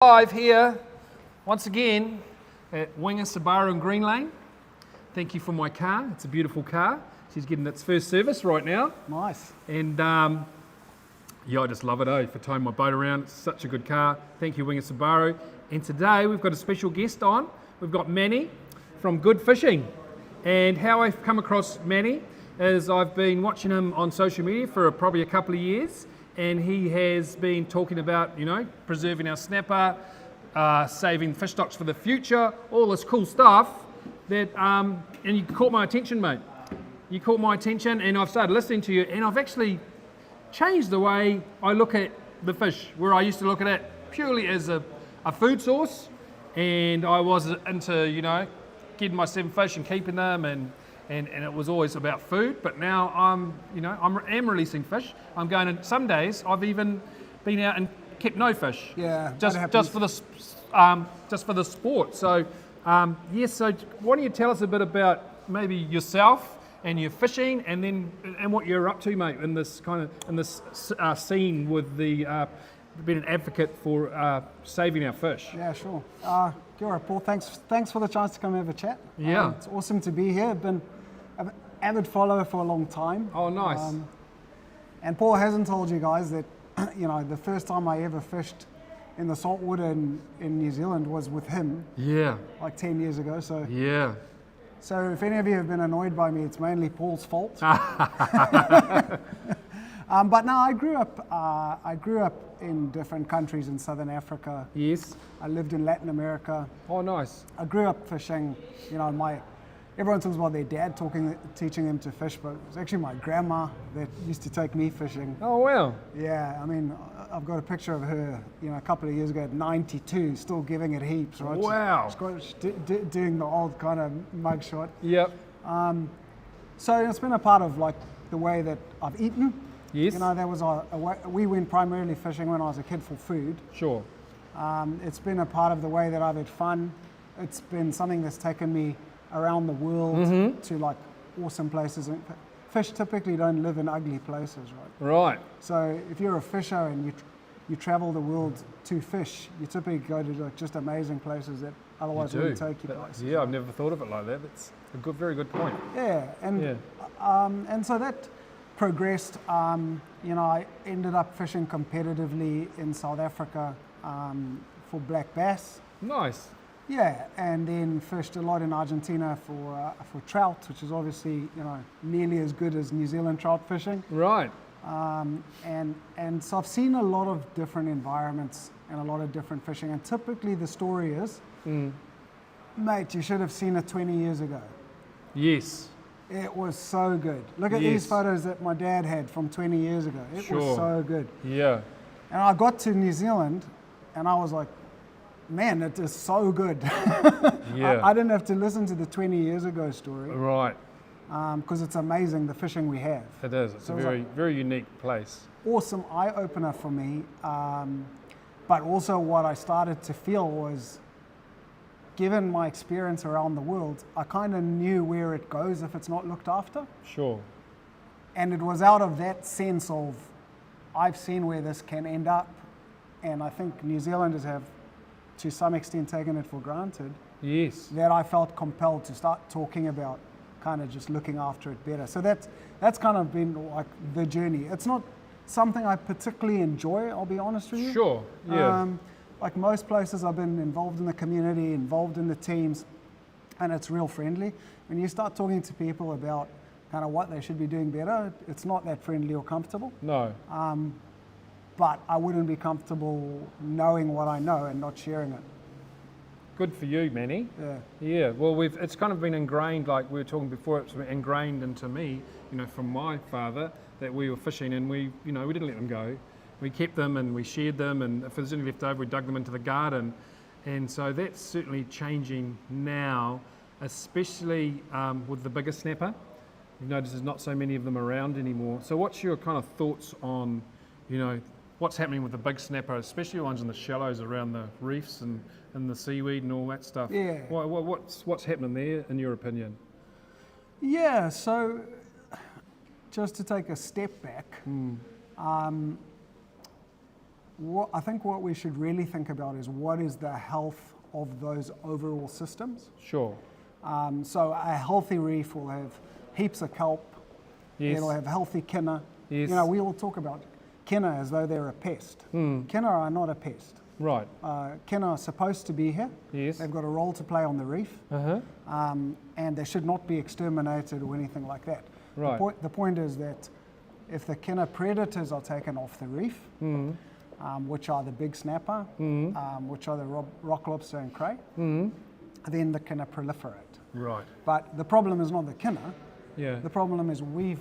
Live here once again at Winger Subaru in Green Lane. Thank you for my car. It's a beautiful car. She's getting its first service right now. Nice. And yeah, I just love it for towing my boat around. It's such a good car. Thank you, Winger Subaru. And today we've got a special guest on. We've got Manny from Good Fishing. And how I've come across Manny is I've been watching him on social media for probably a couple of years. And he has been talking about, preserving our snapper, saving fish stocks for the future, all this cool stuff. And you caught my attention, mate. You caught my attention, and I've started listening to you, and I've actually changed the way I look at the fish, where I used to look at it purely as a food source, and I was into, getting my 7 fish and keeping them, and it was always about food. But now I'm releasing fish. I'm going, and some days I've even been out and kept no fish. Yeah, just for the sport. So so why don't you tell us a bit about maybe yourself and your fishing, and what you're up to, mate, in this scene with the being an advocate for saving our fish. Yeah, sure. Kia ora, Paul. Thanks for the chance to come have a chat. Yeah. It's awesome to be here. I've been an avid follower for a long time. Oh, nice. And Paul hasn't told you guys that, the first time I ever fished in the saltwater in New Zealand was with him. Yeah. Like 10 years ago. So yeah. So if any of you have been annoyed by me, it's mainly Paul's fault. But no, I grew up in different countries in Southern Africa. Yes. I lived in Latin America. Oh, nice. I grew up fishing. Everyone talks about their dad teaching them to fish, but it was actually my grandma that used to take me fishing. Oh, wow. Yeah, I mean, I've got a picture of her, a couple of years ago at 92, still giving it heaps, right? Wow. She's doing the old kind of mug shot. Yep. So it's been a part of the way that I've eaten. Yes. There was we went primarily fishing when I was a kid for food. Sure. It's been a part of the way that I've had fun. It's been something that's taken me around the world to awesome places. And fish typically don't live in ugly places, right? Right. So if you're a fisher and you travel the world to fish, you typically go to just amazing places that otherwise wouldn't take you places. Yeah, I've never thought of it like that. That's a very good point. Yeah, and so that progressed. I ended up fishing competitively in South Africa for black bass. Nice. Yeah, and then fished a lot in Argentina for trout, which is obviously nearly as good as New Zealand trout fishing. Right. And so I've seen a lot of different environments and a lot of different fishing. And typically the story is, mate, you should have seen it 20 years ago. Yes. It was so good. Look at these photos that my dad had from 20 years ago. It was so good. Yeah. And I got to New Zealand and I was like, man, it is so good. Yeah. I didn't have to listen to the 20 years ago story. Right. Because it's amazing the fishing we have. It is. It's a very unique place. Awesome eye-opener for me. But also what I started to feel was, given my experience around the world, I kind of knew where it goes if it's not looked after. Sure. And it was out of that sense of, I've seen where this can end up. And I think New Zealanders have, to some extent, taken it for granted. Yes. That I felt compelled to start talking about kind of just looking after it better. So that's kind of been the journey. It's not something I particularly enjoy, I'll be honest with you. Sure, yeah. Like most places, I've been involved in the community, involved in the teams, and it's real friendly. When you start talking to people about kind of what they should be doing better, it's not that friendly or comfortable. No. But I wouldn't be comfortable knowing what I know and not sharing it. Good for you, Manny. Yeah. Yeah. Well, it's kind of been ingrained, like we were talking before. It's ingrained into me, from my father, that we were fishing and we didn't let them go. We kept them and we shared them, and if there's any left over, we dug them into the garden. And so that's certainly changing now, especially with the bigger snapper. You've noticed there's not so many of them around anymore. So what's your kind of thoughts on, what's happening with the big snapper, especially the ones in the shallows around the reefs and the seaweed and all that stuff? Yeah. What's happening there, in your opinion? Yeah, so just to take a step back, I think what we should really think about is what is the health of those overall systems. Sure. So a healthy reef will have heaps of kelp. Yes. It'll have healthy kinna. Yes. You know, we all talk about kinna as though they're a pest. Kinna are not a pest. Right. Kinna are supposed to be here. Yes. They've got a role to play on the reef. And they should not be exterminated or anything like that. Right. The point is that if the kinna predators are taken off the reef, which are the big snapper, which are the rock lobster and cray, then the kinna proliferate. Right. But the problem is not the kinna. Yeah. The problem is we've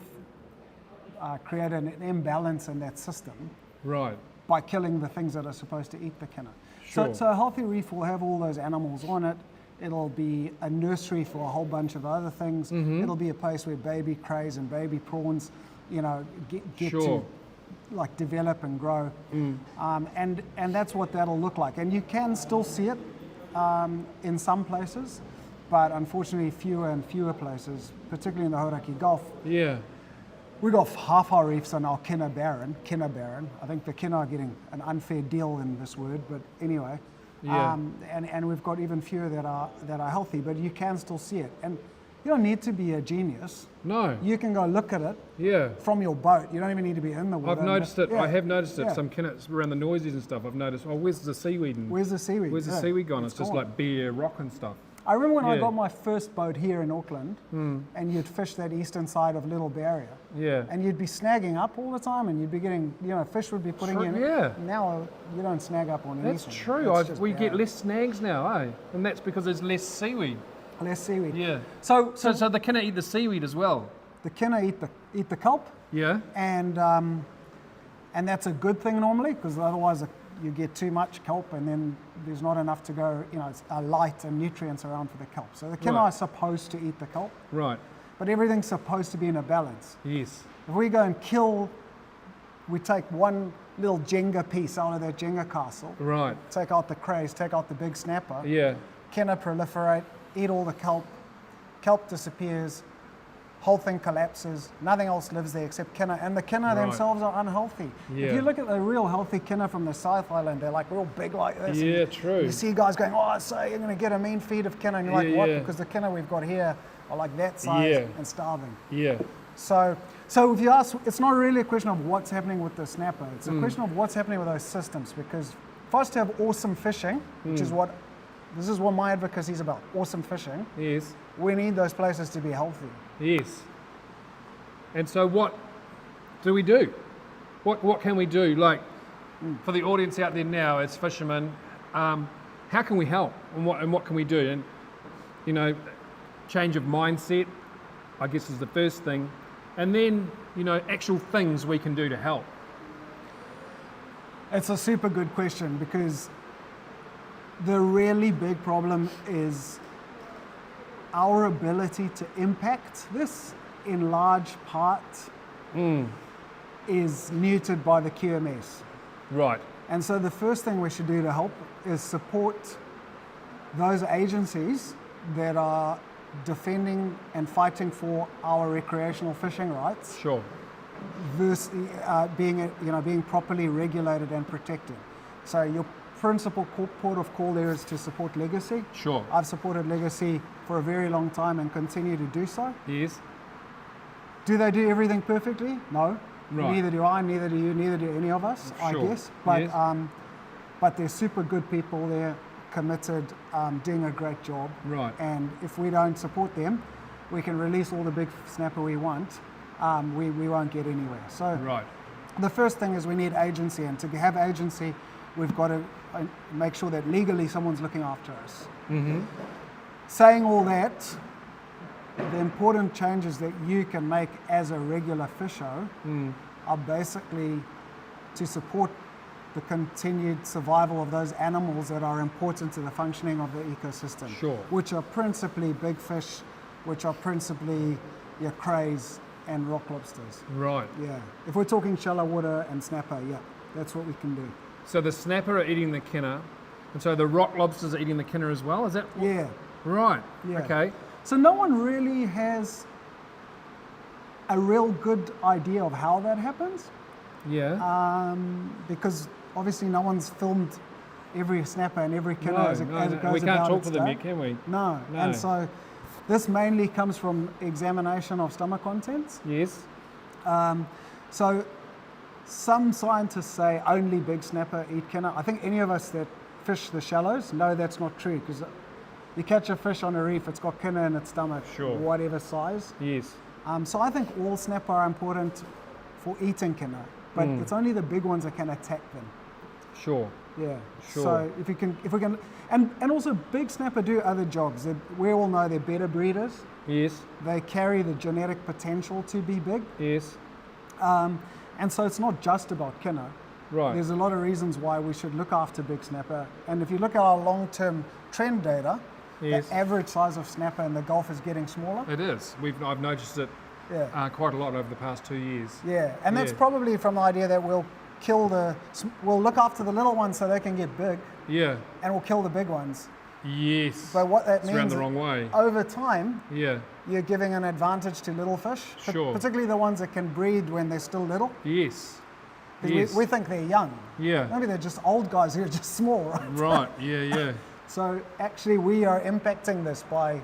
created an imbalance in that system Right. by killing the things that are supposed to eat the kinna. Sure. So a healthy reef will have all those animals on it. It'll be a nursery for a whole bunch of other things. It'll be a place where baby crays and baby prawns, you know, get Sure. to like develop and grow. And that's what that'll look like. And you can still see it in some places, but unfortunately fewer and fewer places, particularly in the Hauraki Gulf. Yeah. We got half our reefs are now kinna barren. I think the kinna are getting an unfair deal in this word, but anyway. Yeah. And we've got even fewer that are healthy, but you can still see it. And you don't need to be a genius. No. You can go look at it Yeah. from your boat. You don't even need to be in the water. I've noticed it. Yeah. I have noticed it. Yeah. Some around the noises and stuff. I've noticed. Oh, where's the seaweed? And Where's the seaweed? where's the Yeah, seaweed gone? It's just gone. like bare rock and stuff. I remember when I Yeah. got my first boat here in Auckland, and you'd fish that eastern side of Little Barrier. Yeah. And you'd be snagging up all the time, and you'd be getting, you know, fish would be putting True, in. yeah. Now you don't snag up on That's anything. true. It's just We get barren. less snags now, eh? And that's because there's less seaweed. less seaweed. Yeah. So So the kinna eat the seaweed as well. the kinna eat the kelp, Yeah. and that's a good thing normally, because otherwise you get too much kelp, and then there's not enough to go. You know, it's light and nutrients around for the kelp. So the kinna Right. are supposed to eat the kelp, Right. but everything's supposed to be in a balance. Yes. If we go and we take one little Jenga piece out of that Jenga castle, Right. take out the crays, take out the big snapper, Yeah. kinna proliferate, eat all the kelp disappears, whole thing collapses, nothing else lives there except kinna, and the kinna Right. themselves are unhealthy. Yeah. If you look at the real healthy kinna from the South Island, they're like real big like this. Yeah, and true. You see guys going, oh, so you're going to get a mean feed of kinna, and you're like, Yeah, what? yeah. Because the kinna we've got here are like that size Yeah. and starving. Yeah. So if you ask, it's not really a question of what's happening with the snapper. It's a question of what's happening with those systems. Because for us to have awesome fishing, which is what my advocacy is about, awesome fishing, Yes. we need those places to be healthy. Yes. And so what do we do? What can we do? Like, for the audience out there now as fishermen, how can we help? And what can we do? And, you know, change of mindset, I guess, is the first thing. And then, you know, actual things we can do to help. It's a super good question, because the really big problem is our ability to impact this in large part is neutered by the QMS. Right. And so the first thing we should do to help is support those agencies that are defending and fighting for our recreational fishing rights, Sure. versus being properly regulated and protected. So your principal port of call there is to support legacy. Sure. I've supported legacy for a very long time and continue to do so. Yes. Do they do everything perfectly? No. Right. Neither do I, neither do you, neither do any of us, I Sure. guess. But Yes. but they're super good people there, committed, doing a great job. Right. And if we don't support them, we can release all the big snapper we want. We won't get anywhere. So Right. the first thing is we need agency, and to have agency, we've got to make sure that legally someone's looking after us. Mm-hmm. Saying all that, the important changes that you can make as a regular fisher are basically to support the continued survival of those animals that are important to the functioning of the ecosystem. Sure. Which are principally big fish, which are principally your crays and rock lobsters. Right. Yeah. If we're talking shallow water and snapper, yeah, that's what we can do. So the snapper are eating the kinna, and so the rock lobsters are eating the kinna as well. Is that Yeah. right? Yeah. Okay. So no one really has a real good idea of how that happens, Yeah. because obviously no one's filmed every snapper and every kinner as it goes we can't about talk its to them day. yet, can we? No. And so this mainly comes from examination of stomach contents. Yes. So some scientists say only big snapper eat kinner. I think any of us that fish the shallows know that's not true, because you catch a fish on a reef, it's got kinner in its stomach, whatever size. Yes. So I think all snapper are important for eating kinner, but it's only the big ones that can attack them. Sure. Yeah. Sure. So if we can, and also big snapper do other jobs. We all know they're better breeders. Yes. They carry the genetic potential to be big. Yes. And so it's not just about kinner. Right. There's a lot of reasons why we should look after big snapper. And if you look at our long-term trend data, the average size of snapper in the Gulf is getting smaller. It is. I've noticed it quite a lot over the past 2 years. Yeah, and that's probably from the idea that we'll look after the little ones so they can get big. Yeah. And we'll kill the big ones. Yes. But what that means, around the wrong way. Over time, you're giving an advantage to little fish, particularly the ones that can breed when they're still little. Yes. Because we think they're young. Yeah. Maybe they're just old guys who are just small, right? Right, yeah. So actually we are impacting this by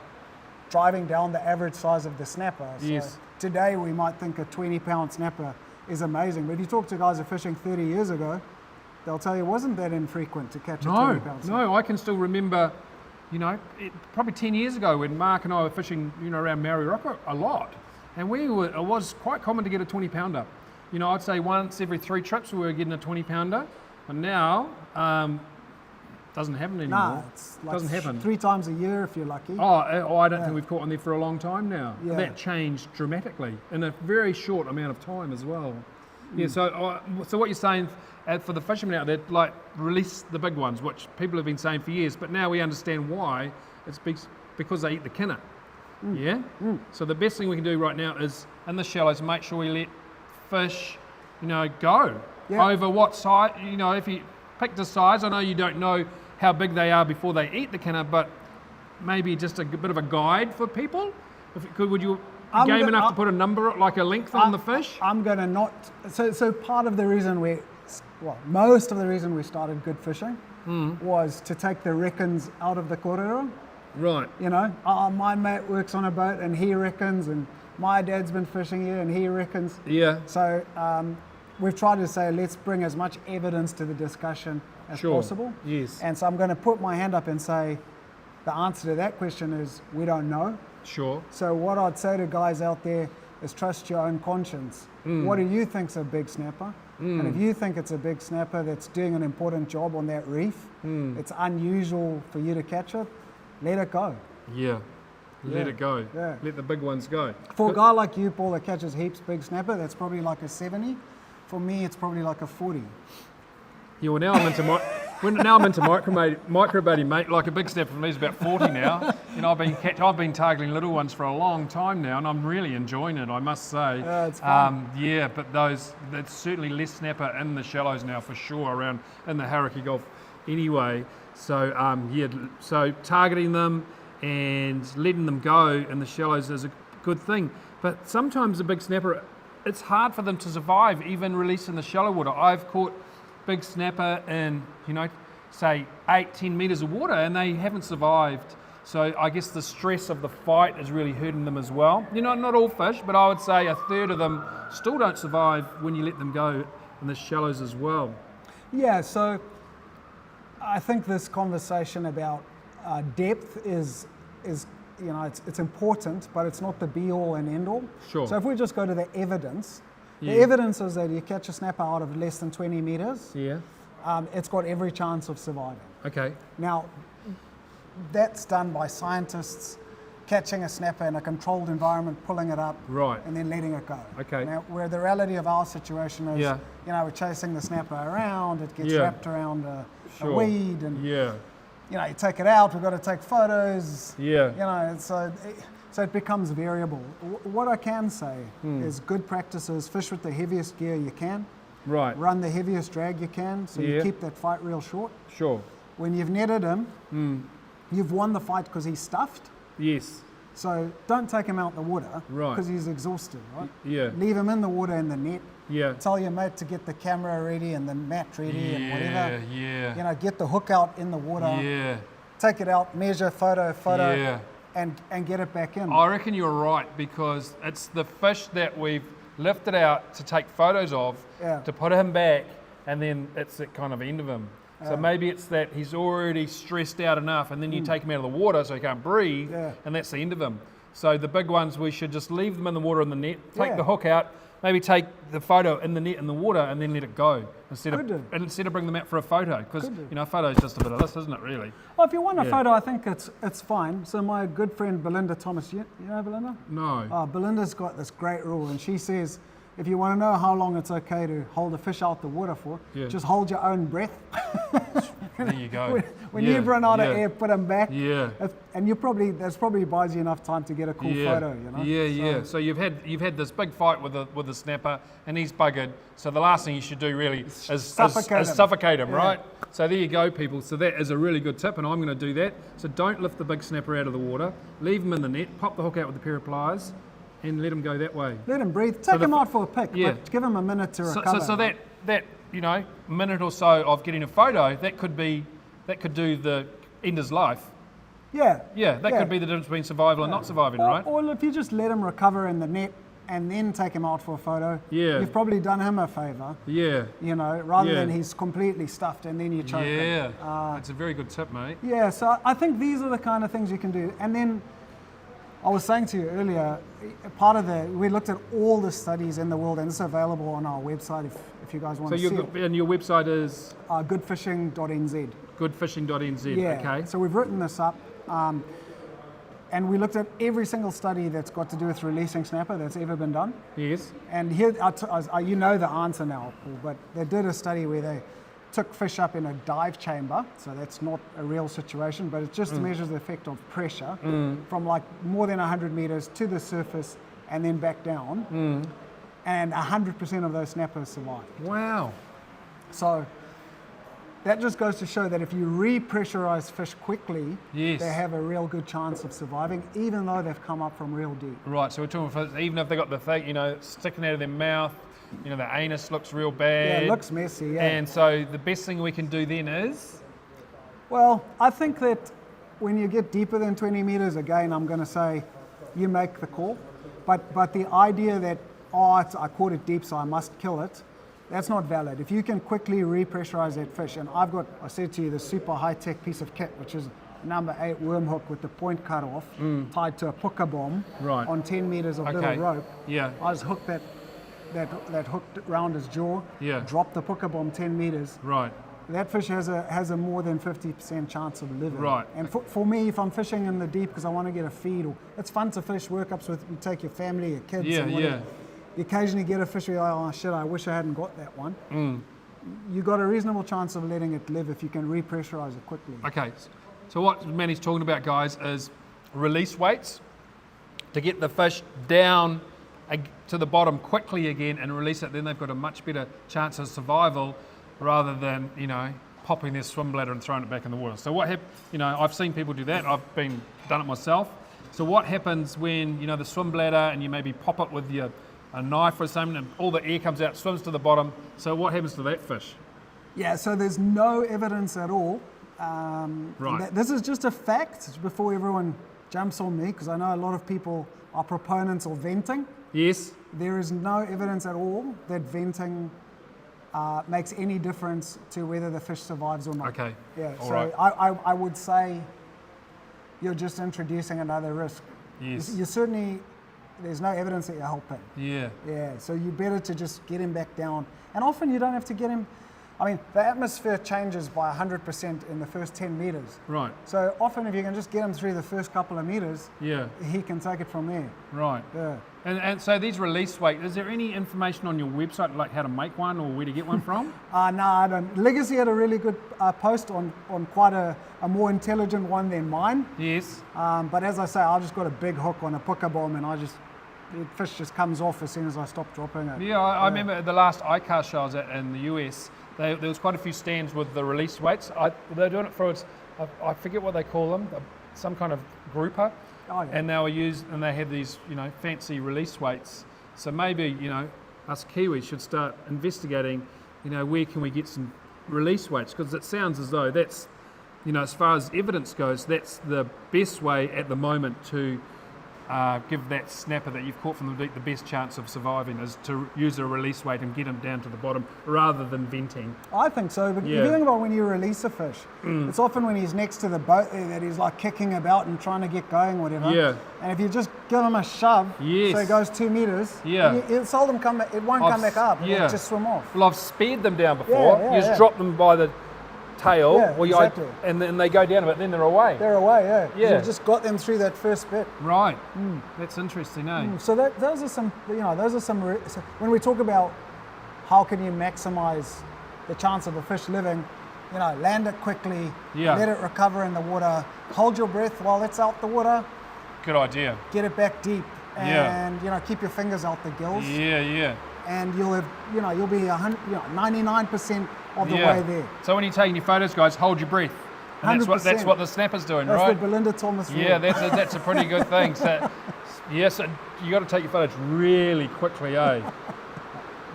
driving down the average size of the snapper. So today we might think a 20-pound snapper is amazing, but if you talk to guys who are fishing 30 years ago, they'll tell you it wasn't that infrequent to catch a 20-pound snapper. No, I can still remember, probably 10 years ago when Mark and I were fishing, around Maori Rock a lot, and it was quite common to get a 20-pounder. I'd say once every 3 trips we were getting a 20-pounder, and now doesn't happen anymore. No, it's like doesn't happen. 3 times a year if you're lucky. Oh, I don't think we've caught on there for a long time now. Yeah. That changed dramatically in a very short amount of time as well. Yeah. So what you're saying for the fishermen out there, like release the big ones, which people have been saying for years, but now we understand why. It's because they eat the kinner. Yeah. So the best thing we can do right now is in the shallows, make sure we let fish, go over what size. If you pick the size, I know you don't know how big they are before they eat the kinner, but maybe just a bit of a guide for people. Would you be game enough to put a number, like a length on the fish? I'm going to not. So part of the reason most of the reason we started good fishing was to take the reckons out of the kōrero. Right. My mate works on a boat and he reckons, and my dad's been fishing here and he reckons. Yeah. So we've tried to say, let's bring as much evidence to the discussion as possible. Yes. And so I'm going to put my hand up and say, the answer to that question is, we don't know. Sure. So what I'd say to guys out there is trust your own conscience. What do you think's a big snapper? And if you think it's a big snapper that's doing an important job on that reef, it's unusual for you to catch it, let it go. Yeah. Let it go. Yeah. Let the big ones go. For a guy like you, Paul, that catches heaps big snapper, that's probably like a 70. For me, it's probably like a 40. Yeah, well, now I'm into microbaiting, mate. Like a big snapper for me is about 40 now. I've been targeting little ones for a long time now, and I'm really enjoying it, I must say. Yeah, it's fun. But there's certainly less snapper in the shallows now for sure, around in the Hauraki Gulf anyway. So so targeting them and letting them go in the shallows is a good thing. But sometimes a big snapper, it's hard for them to survive, even released in the shallow water. I've caught big snapper in, say 8-10 meters of water, and they haven't survived. So I guess the stress of the fight is really hurting them as well. Not all fish, but I would say a third of them still don't survive when you let them go in the shallows as well. Yeah, so I think this conversation about depth is it's important, but it's not the be-all and end-all. Sure. So if we just go to the evidence, the evidence is that you catch a snapper out of less than 20 meters, it's got every chance of surviving. Okay. Now, that's done by scientists catching a snapper in a controlled environment, pulling it up, and then letting it go. Okay. Now, where the reality of our situation is, we're chasing the snapper around, it gets wrapped around a weed, and you take it out, we've got to take photos. So it becomes variable. What I can say is good practices: fish with the heaviest gear you can. Right. Run the heaviest drag you can, so you keep that fight real short. Sure. When you've netted him, you've won the fight because he's stuffed. Yes. So don't take him out the water because he's exhausted, right? Yeah. Leave him in the water in the net. Yeah. Tell your mate to get the camera ready and the mat ready and whatever. Yeah. You know, get the hook out in the water. Yeah. Take it out, measure, photo, Yeah. and get it back in. I reckon you're right, because it's the fish that we've lifted out to take photos of, to put him back, and then it's the kind of end of him. So maybe it's that he's already stressed out enough, and then you take him out of the water so he can't breathe, and that's the end of him. So the big ones, we should just leave them in the water in the net, take the hook out, maybe take the photo in the net in the water, and then let it go instead of bring them out for a photo, because a photo is just a bit of this, isn't it? Really. Well, if you want a photo, I think it's fine. So my good friend Belinda Thomas, you know Belinda? No. Belinda's got this great rule, and she says, if you want to know how long it's okay to hold a fish out the water for, just hold your own breath. There you go. when you've run out of air, put them back. Yeah. And that's probably buys you enough time to get a cool photo. You know. Yeah. So you've had this big fight with the snapper, and he's buggered. So the last thing you should do really is suffocate him, right? So there you go, people. So that is a really good tip, and I'm going to do that. So don't lift the big snapper out of the water. Leave him in the net. Pop the hook out with a pair of pliers, and let him go that way. Let him breathe. Take him out for a pic, but give him a minute to recover. So that minute or so of getting a photo, that could do the end his life. Yeah. Yeah, that could be the difference between survival and not surviving, right? Or if you just let him recover in the net and then take him out for a photo, you've probably done him a favour. Yeah. Rather than he's completely stuffed and then you choke him. Yeah, that's a very good tip, mate. Yeah, so I think these are the kind of things you can do. And then I was saying to you earlier, we looked at all the studies in the world, and it's available on our website if you guys want to see it. And your website is? Goodfishing.nz. Goodfishing.nz, okay. So we've written this up, and we looked at every single study that's got to do with releasing snapper that's ever been done. Yes. And here, you know the answer now, Paul, but they did a study where they took fish up in a dive chamber, so that's not a real situation, but it just measures the effect of pressure from like more than 100 meters to the surface and then back down, and 100% of those snappers survived. Wow. So that just goes to show that if you repressurize fish quickly, they have a real good chance of surviving, even though they've come up from real deep. Right, so we're talking, even if they got the thing, sticking out of their mouth, the anus looks real bad. Yeah, it looks messy, yeah. And so the best thing we can do then is? Well, I think that when you get deeper than 20 meters, again, I'm going to say you make the call. But the idea that, I caught it deep, so I must kill it, that's not valid. If you can quickly repressurize that fish, and I said to you, the super high-tech piece of kit, which is number 8 worm hook with the point cut off, tied to a puka bomb on 10 meters of little rope. Yeah. I just hooked that hooked around his jaw, dropped the puka bomb 10 meters. Right. That fish has a more than 50% chance of living. Right. And for me, if I'm fishing in the deep because I want to get a feed, or it's fun to fish workups with, you take your family, your kids, and whatever. You occasionally get a fish where you're like, oh shit, I wish I hadn't got that one. You got a reasonable chance of letting it live if you can repressurize it quickly. Okay, so what Manny's talking about, guys, is release weights to get the fish down to the bottom quickly again and release it. Then they've got a much better chance of survival rather than popping their swim bladder and throwing it back in the water. So what I've seen people do that. I've done it myself. So what happens when the swim bladder and you maybe pop it with a knife or something and all the air comes out, swims to the bottom? So what happens to that fish? Yeah, so there's no evidence at all. Right. This is just a fact before everyone jumps on me, because I know a lot of people are proponents of venting. Yes. There is no evidence at all that venting makes any difference to whether the fish survives or not. Okay. Yeah. All so right. I would say you're just introducing another risk. Yes. You certainly, there's no evidence that you're helping. Yeah. Yeah. So you better to just get him back down. And often you don't have to get him. I mean, the atmosphere changes by 100% in the first 10 meters. Right. So often if you can just get him through the first couple of meters, he can take it from there. Right. Yeah. And so these release weights, is there any information on your website, like how to make one or where to get one from? No, I don't. Legacy had a really good post on quite a more intelligent one than mine. Yes. But as I say, I just got a big hook on a puka bomb, and the fish just comes off as soon as I stop dropping it. Yeah, I remember the last iCar show I was at in the US, there was quite a few stands with the release weights. They're doing it for, I forget what they call them, some kind of grouper. Oh, yeah. And they were used, and they had these, fancy release weights. So maybe, us Kiwis should start investigating, where can we get some release weights? Because it sounds as though that's, as far as evidence goes, that's the best way at the moment to give that snapper that you've caught from the deep the best chance of surviving, is to use a release weight and get him down to the bottom rather than venting. I think so, but if you think about when you release a fish, it's often when he's next to the boat there that he's like kicking about and trying to get going, whatever. Yeah. And if you just give him a shove, so he goes 2 meters, it'll seldom come back, it won't come back up, it'll just swim off. Well, I've speared them down before. You just drop them by the tail, exactly. and then they go down a bit, then they're away. They're away, You've just got them through that first bit. Right. That's interesting, eh? So those are some, so when we talk about how can you maximize the chance of a fish living, land it quickly, let it recover in the water, hold your breath while it's out the water. Good idea. Get it back deep, and keep your fingers out the gills. Yeah. And you'll have, you'll be 99% of the way there. So when you're taking your photos, guys, hold your breath. And that's what the snapper's doing, that's right? That's the Belinda Thomas rule. Yeah, that's a pretty good thing. So, so you got to take your photos really quickly, eh?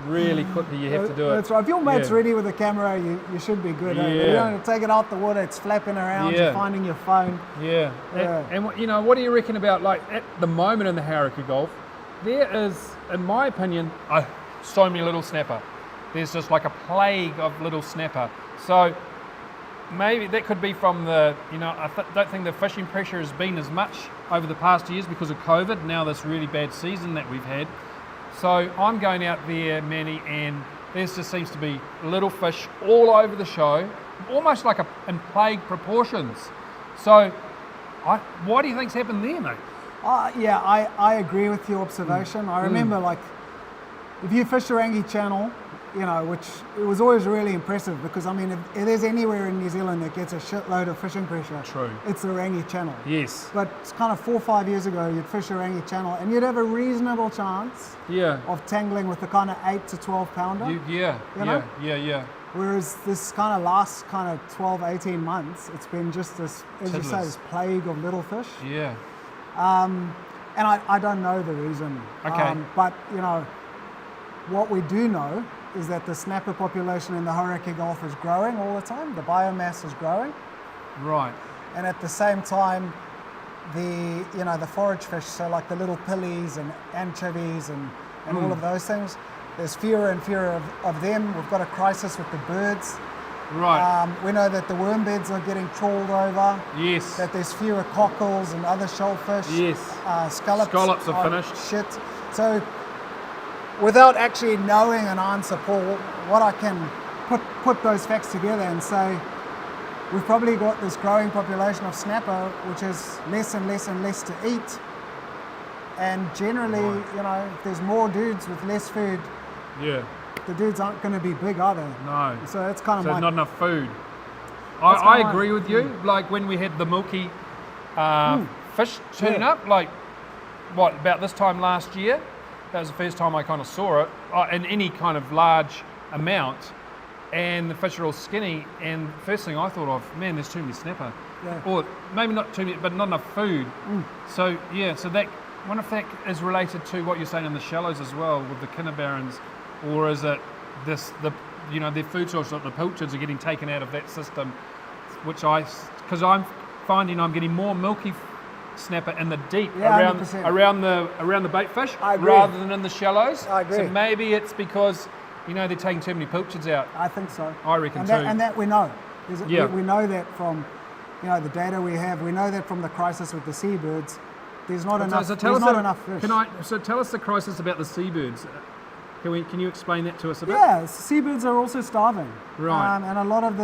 Really quickly, you have to do it. That's right. If your mate's ready with the camera, you should be good. You don't have to take it out the water, it's flapping around, you're finding your phone. Yeah. And what do you reckon about, like, at the moment in the Hauraki Gulf, there is, in my opinion, so many little snapper. There's just like a plague of little snapper. So maybe that could be from the, I don't think the fishing pressure has been as much over the past years because of COVID, now this really bad season that we've had. So I'm going out there, Manny, and there just seems to be little fish all over the show, almost like in plague proportions. So what do you think's happened there, mate? I agree with your observation. I remember, like, if you fish the Rangi Channel, which it was always really impressive because, I mean, if there's anywhere in New Zealand that gets a shitload of fishing pressure, it's the Rangi Channel. Yes. But it's kind of 4 or 5 years ago, you'd fish the Rangi Channel and you'd have a reasonable chance of tangling with the kind of 8 to 12 pounder. Yeah. Whereas this kind of last 12, 18 months, it's been just this, as you say, this plague of little fish. Yeah. And I don't know the reason. Okay. But, what we do know is that the snapper population in the Hauraki Gulf is growing all the time. The biomass is growing. Right. And at the same time, the forage fish, so like the little pillies and anchovies and all of those things, there's fewer and fewer of them. We've got a crisis with the birds. Right. We know that the worm beds are getting trawled over. Yes. That there's fewer cockles and other shellfish. Yes. Scallops are finished. Shit. So, without actually knowing an answer, Paul, what I can put those facts together and say, we've probably got this growing population of snapper, which is less and less and less to eat. And generally, if there's more dudes with less food, the dudes aren't going to be big, are they? No. So it's kind of not enough food. I agree with you. Like when we had the milky fish turning up, like about this time last year, that was the first time I kind of saw it in any kind of large amount, and the fish are all skinny. And the first thing I thought of, man, there's too many snapper, or maybe not too many, but not enough food. So that wonder if that is related to what you're saying in the shallows as well with the kinnabarons, or is it their food source, like the Poachers, are getting taken out of that system, because I'm finding I'm getting more milky snapper in the deep around the bait fish rather than in the shallows. I agree. So maybe it's because they're taking too many Poachers out. I think so. I reckon too. And that we know. We know that from the data we have. We know that from the crisis with the seabirds. There's not enough. So enough fish. Tell us the crisis about the seabirds. Can you explain that to us a bit? Yeah, seabirds are also starving. Right. And a lot of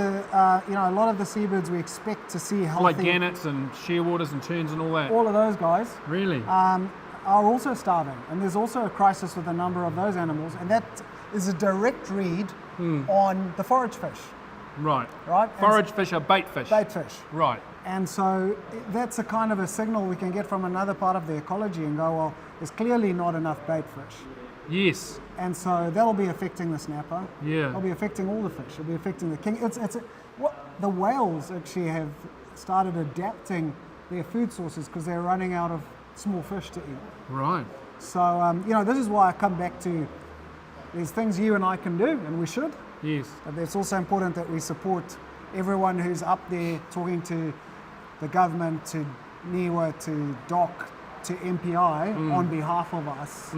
the seabirds we expect to see healthy. Like gannets and shearwaters and terns and all that. All of those guys. Really. Are also starving, and there's also a crisis with a number of those animals, and that is a direct read on the forage fish. Right. Right. Forage fish are bait fish. Bait fish. Right. And so that's a kind of a signal we can get from another part of the ecology and go, well, there's clearly not enough bait fish. Yes. And so that'll be affecting the snapper. Yeah. It'll be affecting all the fish. It'll be affecting the king. The whales actually have started adapting their food sources because they're running out of small fish to eat. Right. So, this is why I come back to there's things you and I can do, and we should. Yes. But it's also important that we support everyone who's up there talking to the government, to NIWA, to DOC, to MPI on behalf of us.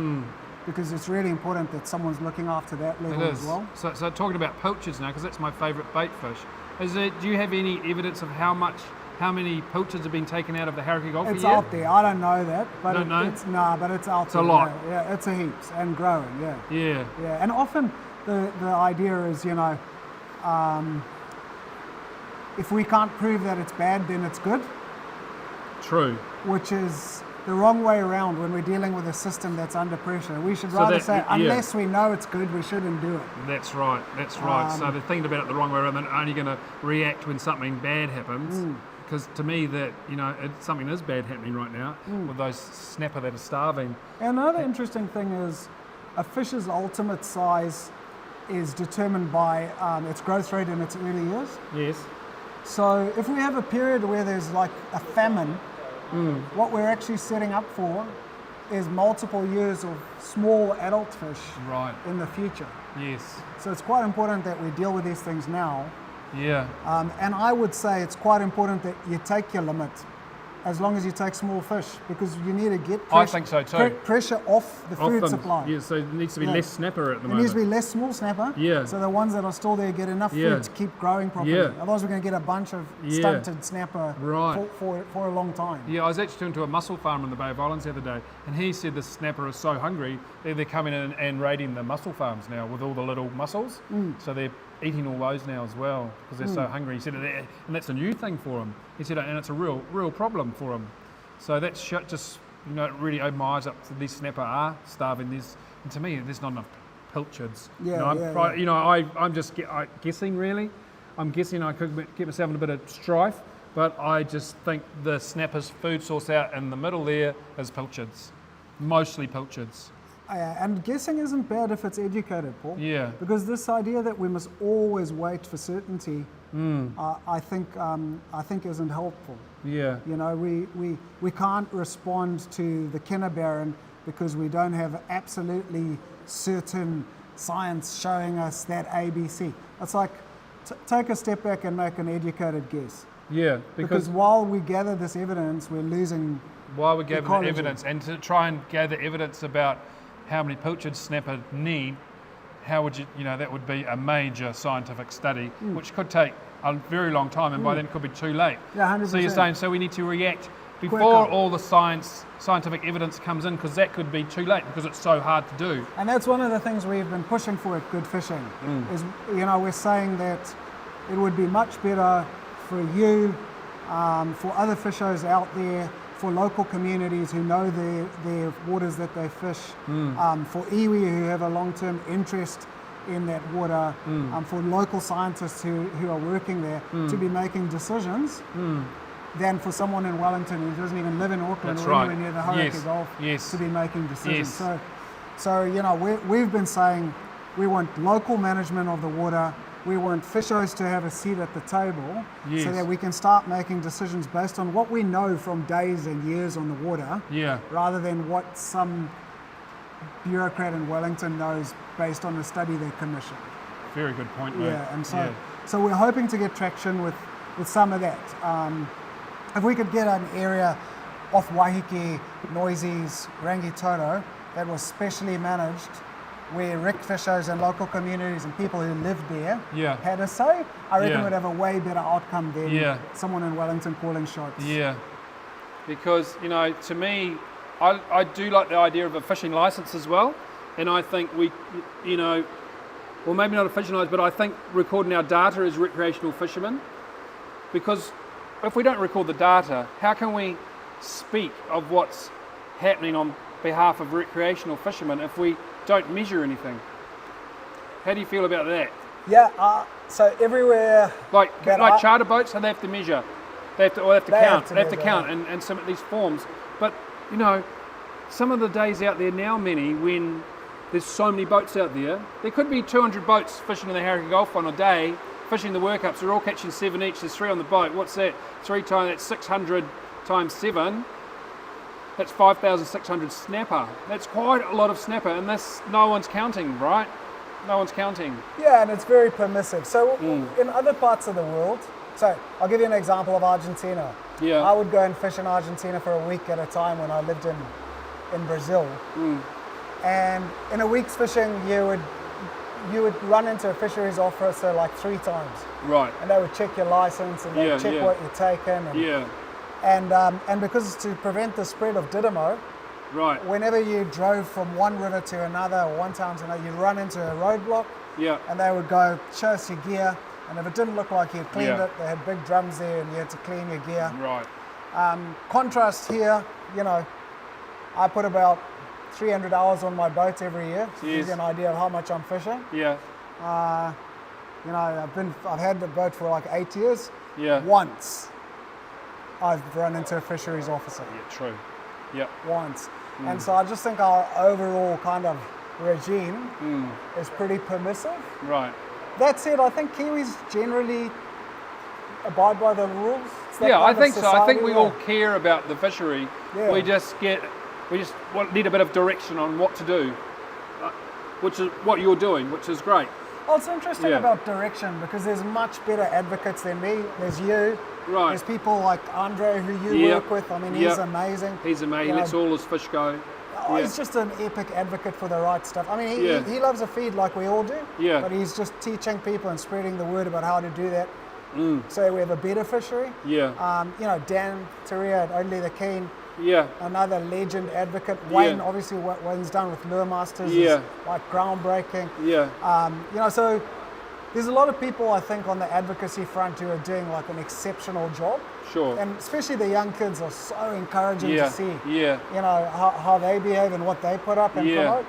Because it's really important that someone's looking after that level as well. So talking about poachers now, because that's my favourite bait fish. Do you have any evidence of how many poachers have been taken out of the Hauraki Gulf? It's out there. I don't know that, but don't know? but it's out there. It's a lot. Yeah, it's a heaps and growing. Yeah. Yeah. Yeah, and often the idea is, if we can't prove that it's bad, then it's good. True. Which is the wrong way around when we're dealing with a system that's under pressure. We should rather say, unless we know it's good, we shouldn't do it. That's right. So they're thinking about it the wrong way around. They're only going to react when something bad happens. Because to me, that something is bad happening right now with those snapper that are starving. And another interesting thing is, a fish's ultimate size is determined by its growth rate in its early years. Yes. So if we have a period where there's like a famine, what we're actually setting up for is multiple years of small adult fish in the future. Yes. So it's quite important that we deal with these things now. Yeah. And I would say it's quite important that you take your limit, as long as you take small fish, because you need to get I think so too. Pressure off the food supply. Yeah, so it needs to be less snapper at the moment. It needs to be less small snapper. Yeah. So the ones that are still there get enough food to keep growing properly. Yeah. Otherwise we're going to get a bunch of stunted snapper for a long time. Yeah, I was actually talking to a mussel farmer in the Bay of Islands the other day, and he said the snapper is so hungry, they're coming in and raiding the mussel farms now with all the little mussels. So they're eating all those now as well because they're so hungry. He said, and that's a new thing for them. He said, and it's a real problem for them. So that's just it really opened my eyes up to these snapper are starving. And to me, there's not enough pilchards. I'm just guessing really. I'm guessing I could get myself in a bit of strife, but I just think the snapper's food source out in the middle there is pilchards, mostly pilchards. And guessing isn't bad if it's educated, Paul. Yeah. Because this idea that we must always wait for certainty, I think isn't helpful. Yeah. We can't respond to the Kenner Baron because we don't have absolutely certain science showing us that ABC. It's like take a step back and make an educated guess. Yeah. Because while we gather this evidence, we're losing. While we gather the evidence, and to try and gather evidence about how many pilchard snapper need, how would that would be a major scientific study, which could take a very long time, and by then it could be too late. Yeah, 100%. So you're saying, we need to react before all the scientific evidence comes in, because that could be too late, because it's so hard to do. And that's one of the things we've been pushing for at Good Fishing, is we're saying that it would be much better for you, for other fishers out there, for local communities who know their waters that they fish, for iwi who have a long-term interest in that water, for local scientists who are working there to be making decisions, than for someone in Wellington who doesn't even live in Auckland or anywhere near the Hauraki Gulf to be making decisions. Yes. So we've been saying we want local management of the water. We want fishers to have a seat at the table so that we can start making decisions based on what we know from days and years on the water, rather than what some bureaucrat in Wellington knows based on the study they commissioned. Very good point, mate. Yeah, and so we're hoping to get traction with some of that. If we could get an area off Waiheke, Noises, Rangitoto that was specially managed, where rec fishers and local communities and people who lived there had a say, I reckon we'd have a way better outcome than someone in Wellington calling shots. Yeah, because, to me, I do like the idea of a fishing licence as well, and I think we, well, maybe not a fishing licence, but I think recording our data as recreational fishermen, because if we don't record the data, how can we speak of what's happening on behalf of recreational fishermen if we don't measure anything? How do you feel about that? Yeah, so everywhere... Like charter boats, so they have to measure. They have to count and submit these forms. But, some of the days out there now, Manny, when there's so many boats out there could be 200 boats fishing in the Hauraki Gulf on a day, fishing the workups. They're all catching 7 each. There's 3 on the boat. What's that? 3 times, that's 600 times 7. That's 5,600 snapper. That's quite a lot of snapper, and no one's counting, right? No one's counting. Yeah, and it's very permissive. So in other parts of the world, so I'll give you an example of Argentina. Yeah. I would go and fish in Argentina for a week at a time when I lived in Brazil. And in a week's fishing, you would run into a fisheries officer like 3 times. Right. And they would check your license and they would check what you're taking. And because to prevent the spread of Didymo, Right. whenever you drove from one river to another or one town to another, you'd run into a roadblock. Yeah. And they would go, show us your gear. And if it didn't look like you'd cleaned it, they had big drums there and you had to clean your gear. Right. Contrast here, you know, I put about 300 hours on my boat every year. To give you an idea of how much I'm fishing. Yeah. You know, I've had the boat for like 8 years. Yeah. Once I've run into a fisheries officer. Yeah, true. Yep. Once. And so I just think our overall kind of regime is pretty permissive. Right. That said, I think Kiwis generally abide by the rules. Yeah, I think so. I think we all care about the fishery. Yeah. We just need a bit of direction on what to do, which is what you're doing, which is great. Well, it's interesting about direction because there's much better advocates than me. There's you. Right. There's people like Andre who you work with. I mean, he's amazing. He's amazing. You know, Lets all his fish go. He's just an epic advocate for the right stuff. I mean, he loves a feed like we all do. Yeah. But he's just teaching people and spreading the word about how to do that. So we have a better fishery. Yeah. You know, Dan Teria at Only the Keen. Yeah. Another legend advocate. Wayne, obviously, what Wayne's done with Lure Masters is like groundbreaking. Yeah. You know, so there's a lot of people, I think, on the advocacy front who are doing like an exceptional job. Sure. And especially the young kids are so encouraging to see. Yeah. You know, how they behave and what they put up and promote.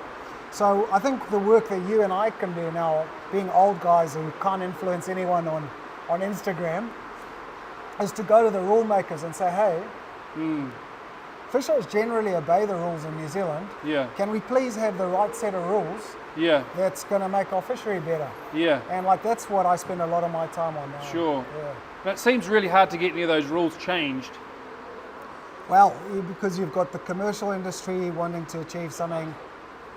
So I think the work that you and I can do now, being old guys who can't influence anyone on Instagram, is to go to the rule makers and say, hey, fishers generally obey the rules in New Zealand. Yeah. Can we please have the right set of rules that's going to make our fishery better? Yeah. And like that's what I spend a lot of my time on now. Sure. Yeah. But it seems really hard to get any of those rules changed. Well, because you've got the commercial industry wanting to achieve something,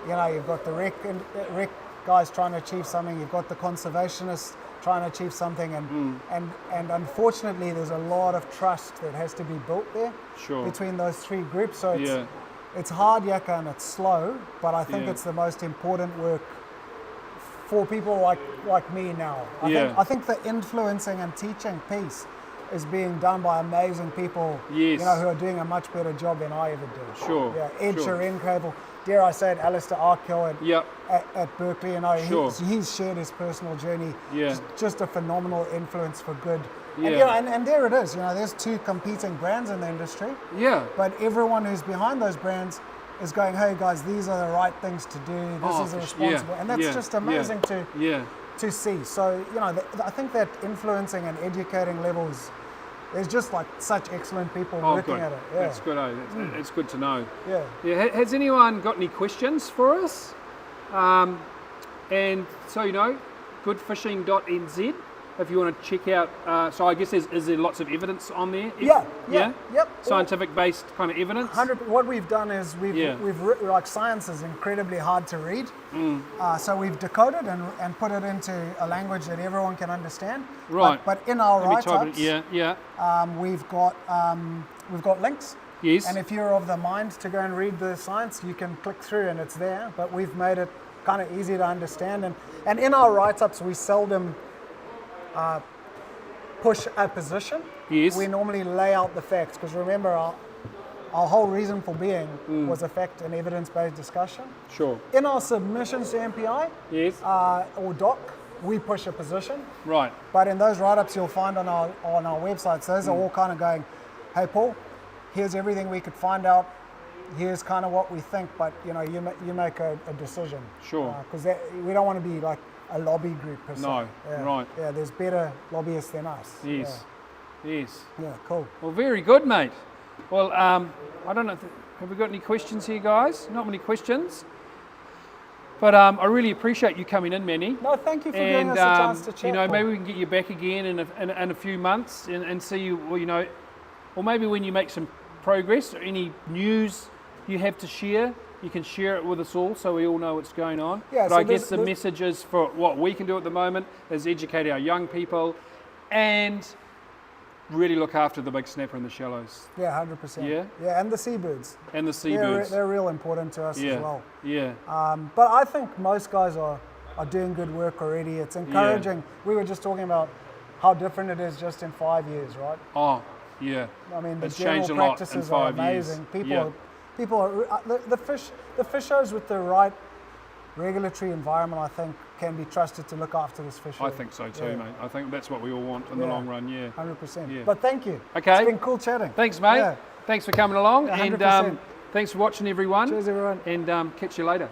you know, you've got the rec guys trying to achieve something, you've got the conservationists trying to achieve something, and unfortunately there's a lot of trust that has to be built there between those 3 groups. So it's hard yakka and it's slow, but I think it's the most important work for people like me now. I think the influencing and teaching piece is being done by amazing people, you know, who are doing a much better job than I ever did. Sure. Yeah, Ed Sharenkovel, dare I say it, Alistair Arkhill at Berkeley, you know, he's shared his personal journey. Just a phenomenal influence for good. And, you know, and there it is, you know, there's 2 competing brands in the industry. Yeah. But everyone who's behind those brands is going, hey guys, these are the right things to do. This is a responsible, and that's just amazing to see. So, you know, I think that influencing and educating levels, there's just like such excellent people working at it. Yeah. That's good. It's good to know. Yeah. Has anyone got any questions for us? And so, you know, goodfishing.nz. If you want to check out, so I guess is there lots of evidence on there? Yep. Scientific-based kind of evidence. What we've done is we've like science is incredibly hard to read, so we've decoded and put it into a language that everyone can understand. Right. But in our write-ups, we've got links. Yes. And if you're of the mind to go and read the science, you can click through and it's there. But we've made it kind of easy to understand, and in our write-ups we seldom push a position. Yes. We normally lay out the facts, because remember our whole reason for being was a fact and evidence-based discussion. Sure. In our submissions to MPI or DOC, we push a position. Right. But in those write-ups you'll find on our websites, those are all kind of going, hey Paul, here's everything we could find out. Here's kind of what we think, but you know, you make a decision. Sure. Because we don't want to be like a lobby group per se. No, right. Yeah, there's better lobbyists than us. Yes. Yes. Yeah, cool. Well, very good, mate. Well, I don't know, have we got any questions here, guys? Not many questions. But I really appreciate you coming in, Manny. No, thank you for giving us a chance to chat. You know, maybe we can get you back again in a few months and see you, well, you know, or maybe when you make some progress or any news you have to share, you can share it with us all so we all know what's going on. Yeah, but so I guess the there's- messages for what we can do at the moment is educate our young people and really look after the big snapper and the shallows Yeah, 100%. Yeah? Yeah, and the seabirds. and the seabirds. They're real important to us yeah, as well. yeah, But I think most guys are doing good work already. It's encouraging. We were just talking about how different it is just in 5 years, right? oh, yeah. I mean, the It's general changed a lot in practices are 5 years. amazing. Yeah. People are the fishers with the right regulatory environment, I think, can be trusted to look after this fishery. I think so too, Yeah. mate. I think that's what we all want in the long run, yeah. 100%. Yeah. But thank you. Okay. It's been cool chatting. Thanks, mate. Yeah. Thanks for coming along, Yeah, and 100%. thanks for watching, everyone. Cheers, everyone. And catch you later.